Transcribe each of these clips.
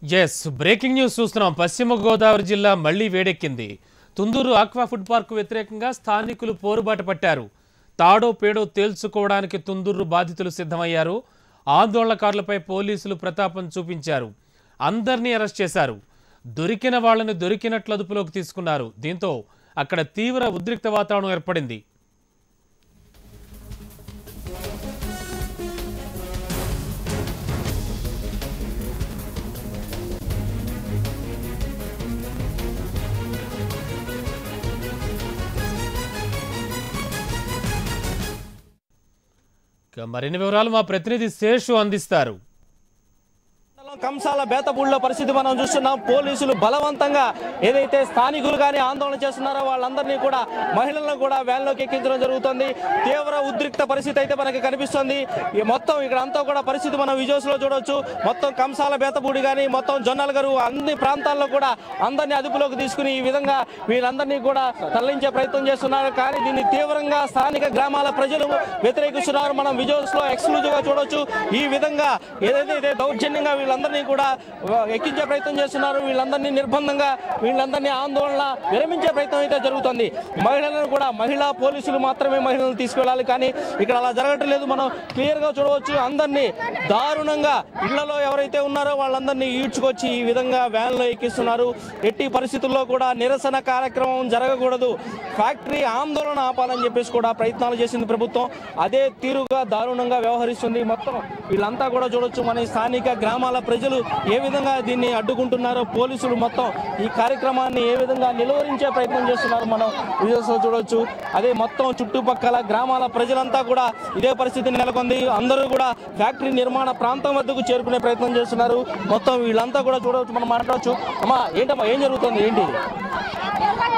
yes breaking news చూస్తున్నాం. పశ్చిమ గోదావరి జిల్లా మళ్లీ వేడెక్కింది. తుందూరు ఆక్వా ఫుడ్ పార్క్ వ్యతిరేకంగా స్థానికులు పోరుబాట పట్టారు. తాడో పేడో తేల్చుకోవడానికి తుందూరు బాధితులు సిద్ధమయ్యారు. ఆందోళనకారులపై పోలీసులు ప్రతాపం చూపించారు. అందర్నీ అరెస్ట్ చేశారు. దొరికిన వాళ్ళని దొరికినట్లు అదుపులోకి తీసుకున్నారు. దీంతో అక్కడ తీవ్ర ఉద్రిక్త వాతావరణం ఏర్పడింది. మరిన్ని వివరాలు మా ప్రతినిధి శేషు అందిస్తారు. కంసాల బేతపూడిలో పరిస్థితి మనం చూస్తున్నాం. పోలీసులు బలవంతంగా ఏదైతే స్థానికులు కానీ ఆందోళన చేస్తున్నారో వాళ్ళందరినీ కూడా మహిళలను కూడా వ్యాన్లోకి ఎక్కించడం జరుగుతుంది. తీవ్ర ఉద్రిక్త పరిస్థితి అయితే మనకి కనిపిస్తుంది. మొత్తం ఇక్కడ అంతా కూడా పరిస్థితి మనం విజువల్స్ లో చూడవచ్చు. మొత్తం కంసాల బేతపూడి కానీ మొత్తం జొన్నలగరు అన్ని ప్రాంతాల్లో కూడా అందరినీ అదుపులోకి తీసుకుని ఈ విధంగా వీళ్ళందరినీ కూడా తరలించే ప్రయత్నం చేస్తున్నారు. కానీ దీన్ని తీవ్రంగా స్థానిక గ్రామాల ప్రజలు వ్యతిరేకిస్తున్నారు. మనం విజువల్స్ లో ఎక్స్క్లూజివ్ గా చూడవచ్చు. ఈ విధంగా ఏదైతే దౌర్జన్యంగా వీళ్ళందరినీ కూడా ఎక్కించే ప్రయత్నం చేస్తున్నారు. వీళ్ళందరినీ నిర్బంధంగా వీళ్ళందరినీ ఆందోళన విరమించే ప్రయత్నం అయితే జరుగుతుంది. మహిళలను కూడా మహిళా పోలీసులు మాత్రమే మహిళలను తీసుకెళ్లాలి. కానీ ఇక్కడ అలా జరగట్లేదు. మనం క్లియర్ గా చూడవచ్చు. అందరినీ దారుణంగా ఇళ్లలో ఎవరైతే ఉన్నారో వాళ్ళందరినీ ఈడ్చుకొచ్చి ఈ విధంగా వ్యాన్ లో ఎక్కిస్తున్నారు. ఎట్టి పరిస్థితుల్లో కూడా నిరసన కార్యక్రమం జరగకూడదు, ఫ్యాక్టరీ ఆందోళన ఆపాలని చెప్పేసి కూడా ప్రయత్నాలు చేసింది ప్రభుత్వం. అదే తీరుగా దారుణంగా వ్యవహరిస్తుంది. మొత్తం వీళ్ళంతా కూడా చూడొచ్చు. మన స్థానిక గ్రామాల ప్రజలు ఏ విధంగా దీన్ని అడ్డుకుంటున్నారో, పోలీసులు మొత్తం ఈ కార్యక్రమాన్ని ఏ విధంగా నిలువరించే ప్రయత్నం చేస్తున్నారు మనం వీడియోస్ లో చూడొచ్చు. అదే మొత్తం చుట్టుపక్కల గ్రామాల ప్రజలంతా కూడా ఇదే పరిస్థితి నెలకొంది. అందరూ కూడా ఫ్యాక్టరీ నిర్మాణ ప్రాంతం వద్దకు చేరుకునే ప్రయత్నం చేస్తున్నారు. మొత్తం వీళ్ళంతా కూడా చూడవచ్చు. మనం మాట్లాడవచ్చు. అమ్మా ఏంటమ్మా ఏం జరుగుతుంది, ఏంటి?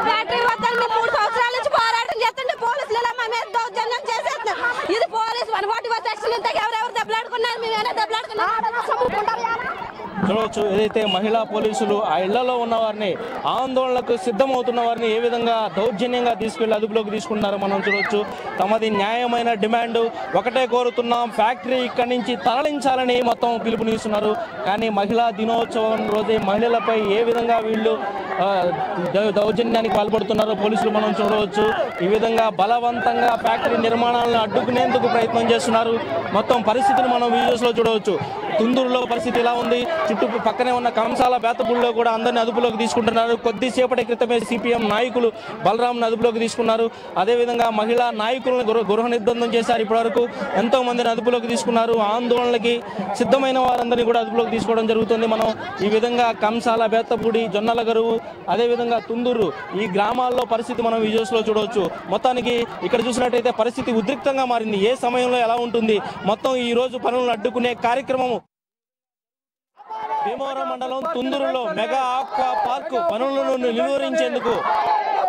ఫ్యాక్టరీ వద్ద 3 సంవత్సరాల నుంచి పోరాటం చేస్తుంటే పోలీసులు ఇలా మా మీద దౌర్జన్యం చేసేస్తున్నారు. ఇది పోలీసు 141 సెక్షన్ ఇంత ఎవరెవరు దెబ్బలాడుకున్నారు, మేమేనా దెబ్బలాడుకున్నాం చూడవచ్చు. ఏదైతే మహిళా పోలీసులు ఆ ఇళ్లలో ఉన్న వారిని, ఆందోళనకు సిద్ధమవుతున్న వారిని ఏ విధంగా దౌర్జన్యంగా తీసుకెళ్లి అదుపులోకి తీసుకుంటున్నారో మనం చూడవచ్చు. తమది న్యాయమైన డిమాండ్ ఒకటే కోరుతున్నాం, ఫ్యాక్టరీ ఇక్కడి నుంచి తరలించాలని మొత్తం పిలుపునిస్తున్నారు. కానీ మహిళా దినోత్సవం రోజే మహిళలపై ఏ విధంగా వీళ్ళు దౌర్జన్యానికి పాల్పడుతున్నారో పోలీసులు మనం చూడవచ్చు. ఈ విధంగా బలవంతంగా ఫ్యాక్టరీ నిర్మాణాలను అడ్డుకునేందుకు ప్రయత్నం చేస్తున్నారు. మొత్తం పరిస్థితిని మనం వీడియోస్ లో చూడవచ్చు. తుందూరులో పరిస్థితి ఇలా ఉంది. చుట్టూ పక్కనే ఉన్న కంసాల బేతపూడిలో కూడా అందరినీ అదుపులోకి తీసుకుంటున్నారు. కొద్దిసేపటి క్రితమే సిపిఎం నాయకులు బలరాంను అదుపులోకి తీసుకున్నారు. అదేవిధంగా మహిళా నాయకులను గృహ నిర్బంధం చేశారు. ఇప్పటివరకు ఎంతో మందిని అదుపులోకి తీసుకున్నారు. ఆందోళనకి సిద్ధమైన వారందరినీ కూడా అదుపులోకి తీసుకోవడం జరుగుతుంది. మనం ఈ విధంగా కంసాల బేతపూడి, జొన్నలగరువు, అదేవిధంగా తుందూరు ఈ గ్రామాల్లో పరిస్థితి మనం విజువల్స్ లో చూడవచ్చు. మొత్తానికి ఇక్కడ చూసినట్టయితే పరిస్థితి ఉద్రిక్తంగా మారింది. ఏ సమయంలో ఎలా ఉంటుంది, మొత్తం ఈ రోజు పనులను అడ్డుకునే కార్యక్రమం భీమవరం మండలం తుందూరులో మెగా ఆక్వా పార్క్ పనులను నిలువరించేందుకు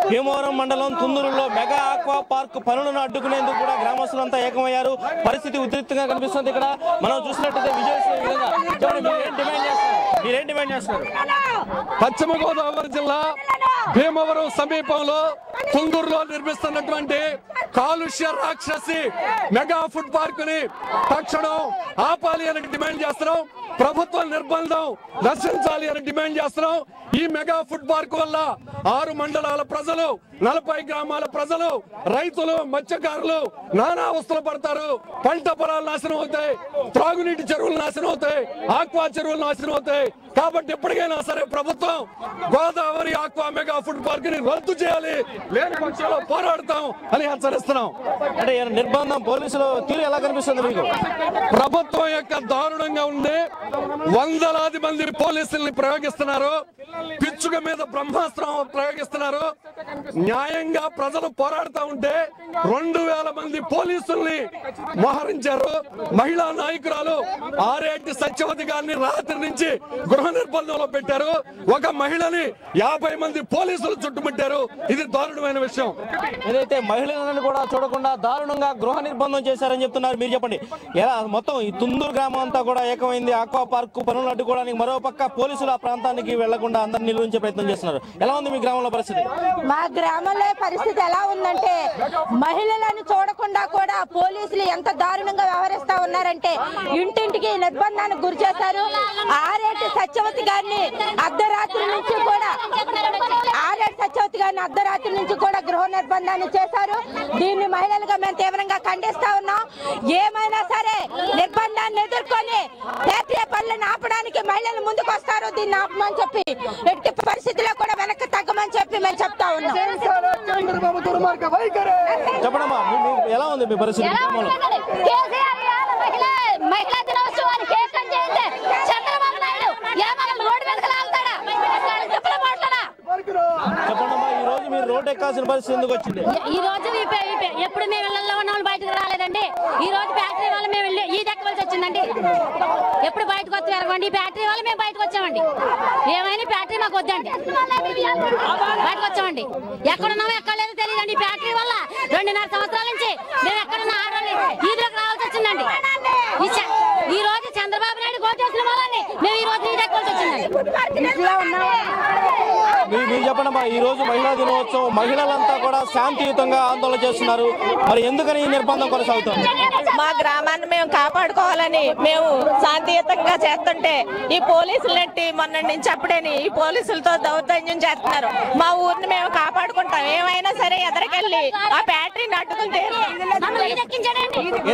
భీమవరం మండలం తుందూరులో మెగా ఆక్వా పార్క్ పనులను అడ్డుకునేందుకు కూడా గ్రామస్తులంతా ఏకమయ్యారు. పరిస్థితి ఉద్రిక్తంగా కనిపిస్తుంది. ఇక్కడ మనం చూసినట్టయితే మీరేం డిమాండ్ చేస్తారు? పశ్చిమ గోదావరి జిల్లా భీమవరం సమీపంలో తుందూరులో నిర్మిస్తున్నటువంటి కాలుష్య రాక్షసి మెగా ఫుడ్ పార్క్ ని తక్షణం ఆపాలి అని డిమాండ్ చేస్తున్నాం. ప్రభుత్వ నిర్బంధం నశించాలి అని డిమాండ్ చేస్తున్నాం. ఈ మెగా ఫుడ్ పార్క్ వల్ల 6 మండలాల ప్రజలు, 40 గ్రామాల ప్రజలు, రైతులు, మత్స్యకారులు నానా అవస్థలు పడతారు. పంట పొలాలు నాశనం అవుతాయి, త్రాగునీటి చెరువులు నాశనం అవుతాయి, ఆక్వా చెరువులు నాశనం అవుతాయి. కాబట్టి ఎప్పటికైనా సరే ప్రభుత్వం Godavari aqua mega food park ని రద్దు చేయాలి, లేని పక్షంలో పోరాడతాం అని హెచ్చరిస్తున్నాం. అంటే నిర్బంధం పోలీసులు తీరు ఎలా కనిపిస్తుంది మీకు? ప్రభుత్వం యొక్క దారుణంగా ఉంది. వందలాది మంది పోలీసుల్ని ప్రయోగిస్తున్నారు. పిచ్చుక మీద బ్రహ్మాస్త్రం ప్రయోగిస్తున్నారు. న్యాయంగా ప్రజలు పోరాడుతూ ఉంటే 2000 మంది పోలీసుల్ని మోహరించారు. మహిళా నాయకురాలు ఆరేటి సత్యవతి గారిని రాత్రి నుంచి గృహ నిర్బంధంలో పెట్టారు. ఒక మహిళని 50 మంది పోలీసులు చుట్టుముట్టారు. ఇది దారుణమైన విషయం. ఏదైతే మహిళలను కూడా చూడకుండా దారుణంగా గృహ నిర్బంధం చేశారని చెప్తున్నారు. మీరు చెప్పండి, ఎలా మొత్తం ఈ తుందూరు గ్రామం అంతా కూడా ఏకమైంది. ఆక్వా పార్క్ పనులు అడ్డుకోవడానికి మరో పక్క పోలీసులు ఆ ప్రాంతానికి వెళ్లకుండా అందరిని నిలువరించే ప్రయత్నం చేస్తున్నారు. ఎలా ఉంది మీ గ్రామంలో పరిస్థితి? మా గ్రామంలో పరిస్థితి ఎలా ఉందంటే మహిళలను చూడకుండా కూడా పోలీసులు ఎంత దారుణంగా వ్యవహరిస్తా ఉన్నారంటే ఇంటింటికి నిర్బంధానికి గురి చేశారు. 6 ఆరేటి సత్యవతి గారిని అర్ధరాత్రి నుంచి కూడా గృహ నిర్బంధాన్ని చేశారు. దీన్ని మహిళలుగా మేము తీవ్రంగా ఖండిస్తా ఉన్నాం. ఏమైనా సరే నిర్బంధాన్ని ఎదుర్కొని ఫ్యాక్టరీ పనులను ఆపడానికి మహిళలు ముందుకు వస్తారు. దీన్ని ఆపమని చెప్పి ఎట్టి పరిస్థితుల్లో కూడా వెనక్కి తగ్గమని చెప్పి మేము చెప్తా ఉన్నాం. చెప్పడమ్మా ఎలా ఉంది మీ పరిస్థితి? మహిళా దినోత్సవాన్ని కేక్ కట్ చేస్తే చంద్రబాబు నాయుడు రోడ్డు మీదకి లాగుతాడా? చెప్పండమ్మా, ఈ రోజు మీరు రోడ్డు ఎక్కాల్సిన పరిస్థితి ఎందుకు వచ్చింది? ఈ రోజు ఎప్పుడు మేము ఇళ్లలో ఉన్న వాళ్ళు బయటకు రాలేదండి. ఈ రోజు ఫ్యాక్టరీ వల్ల మేము ఈ దక్కవలసి వచ్చిందండి. ఎప్పుడు బయటకు వచ్చి వెళ్ళండి, ఈ ఫ్యాక్టరీ వల్ల మేము బయటకు వచ్చామండి. ఏమైనా ఫ్యాక్టరీ మాకు వద్దండి, బయటకు వచ్చామండి. ఎక్కడున్నామో ఎక్కడ లేదో తెలియదండి. ఈ ఫ్యాక్టరీ వల్ల 2.5 సంవత్సరాల నుంచి మేము ఎక్కడున్న ఆడవాళ్ళు ఈదులోకి రావాల్సి వచ్చిందండి. ఈ రోజు చంద్రబాబు నాయుడు కోటేసిన వాళ్ళని మేము ఈ రోజు ఈ దక్కవలసి వచ్చిందండి. మీరు చెప్పండమ్మా, ఈ రోజు మహిళా దినోత్సవం మహిళలంతా కూడా శాంతియుతంగా ఆందోళన చేస్తున్నారు. మరి ఎందుకని ఈ నిర్బంధం కొనసాగుతుంది? మా గ్రామాన్ని మేము కాపాడుకోవాలని మేము శాంతియుతంగా చేస్తుంటే ఈ పోలీసులు నెట్టి మొన్న నుంచి అప్పుడేని ఈ పోలీసులతో దౌర్జన్యం చేస్తున్నారు. మా ఊరిని మేము కాపాడుకుంటాం. ఏమైనా సరే ఎదరికెళ్ళి ఆ ఫ్యాక్టరీని అడ్డుకుంటే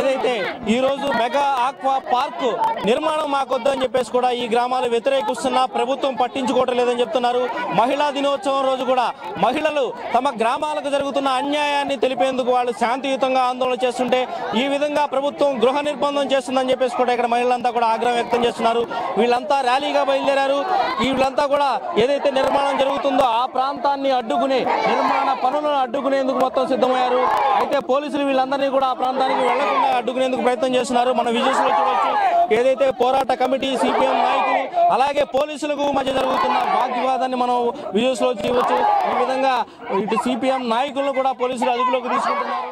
ఏదైతే ఈ రోజు మెగా ఆక్వా పార్క్ నిర్మాణం మాకొద్దని చెప్పేసి కూడా ఈ గ్రామాలు వ్యతిరేకిస్తున్నా ప్రభుత్వం పట్టించుకోవటం లేదని చెప్తున్నారు. మహిళా దినోత్సవం రోజు కూడా మహిళలు తమ గ్రామాలకు జరుగుతున్న అన్యాయాన్ని తెలిపేందుకు వాళ్ళు శాంతియుతంగా ఆందోళన చేస్తుంటే ఈ విధంగా ప్రభుత్వం గృహ నిర్బంధం చేస్తుందని చెప్పేసి కూడా ఇక్కడ మహిళలంతా కూడా ఆగ్రహం వ్యక్తం చేస్తున్నారు. వీళ్ళంతా ర్యాలీగా బయలుదేరారు. వీళ్ళంతా కూడా ఏదైతే నిర్మాణం జరుగుతుందో ఆ ప్రాంతాన్ని అడ్డుకునే నిర్మాణ పనులను అడ్డుకునేందుకు మొత్తం సిద్ధమయ్యారు. అయితే పోలీసులు వీళ్ళందరినీ కూడా ఆ ప్రాంతానికి వెళ్లకుండా అడ్డుకునేందుకు ప్రయత్నం చేస్తున్నారు. మన విజువల్స్ లో చూడొచ్చు ఏదైతే పోరాట కమిటీ సిపిఎం నాయకులు అలాగే పోలీసులకు మధ్య జరుగుతున్న వాగ్వివాదాన్ని మనం విజువల్స్ లో చూడవచ్చు. ఈ విధంగా ఇటు సిపిఎం నాయకులను కూడా పోలీసులు అదుపులోకి తీసుకుంటున్నారు.